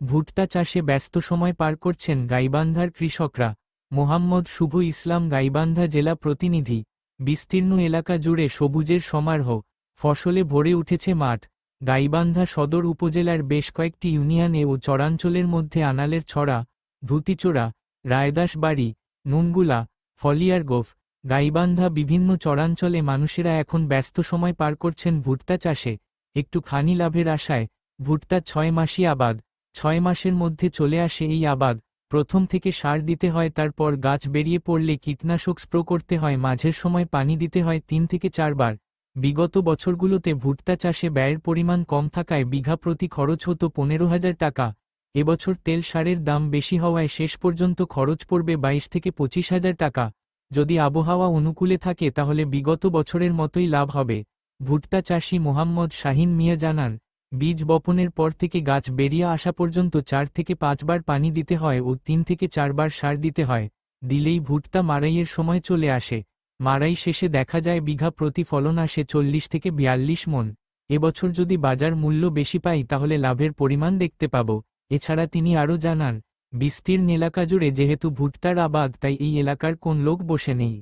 ভুট্টা চাষে ব্যস্ত সময় পার করছেন গাইবান্ধার কৃষকরা। মোহাম্মদ শুভ ইসলাম, গাইবান্ধা জেলা প্রতিনিধি। বিস্তীর্ণ এলাকা জুড়ে সবুজের সমারোহ, ফসলে ভরে উঠেছে মাঠ। গাইবান্ধা সদর উপজেলার বেশ কয়েকটি ইউনিয়নে ও চরাঞ্চলের মধ্যে আনালের ছড়া, ধুতিচোরা, রায়দাসবাড়ি, নুনগুলা, ফলিয়ারগোফ, গাইবান্ধা বিভিন্ন চরাঞ্চলে মানুষেরা এখন ব্যস্ত সময় পার করছেন ভুট্টা চাষে, একটু খানি লাভের আশায়। ভুট্টা 6 মাসই আবাদ। 6 মাসের মধ্যে চলে আসে এই আবাদ। প্রথম থেকে সার দিতে হয়, তারপর গাছ বেরিয়ে পড়লে কীটনাশক স্প্রে করতে হয়, মাঝের সময় পানি দিতে হয় 3 থেকে 4 বার। বিগত বছরগুলোতে ভুট্টা চাষে ব্যয়ের পরিমাণ কম থাকায় বিঘা প্রতি খরচ হতো 15,000 টাকা। এবছর তেল সারের দাম বেশি হওয়ায় শেষ পর্যন্ত খরচ পড়বে 22 থেকে 25,000 টাকা। যদি আবহাওয়া অনুকূলে থাকে তাহলে বিগত বছরের মতোই লাভ হবে। ভুট্টা চাষি মোহাম্মদ শাহিন মিয়া জানান, বীজ বপনের পর থেকে গাছ বেরিয়ে আসা পর্যন্ত 4 থেকে 5 বার পানি দিতে হয় ও 3 থেকে 4 বার সার দিতে হয়। দিলেই ভুট্টা মাড়াইয়ের সময় চলে আসে। মাড়াই শেষে দেখা যায় বিঘা প্রতি ফলন আসে 40 থেকে 42 মণ। এবছর যদি বাজার মূল্য বেশি পাই তাহলে লাভের পরিমাণ দেখতে পাব। এছাড়া তিনি আরও জানান, বিস্তীর্ণ এলাকা জুড়ে যেহেতু ভুট্টার আবাদ, তাই এই এলাকার কোন লোক বসে নেই।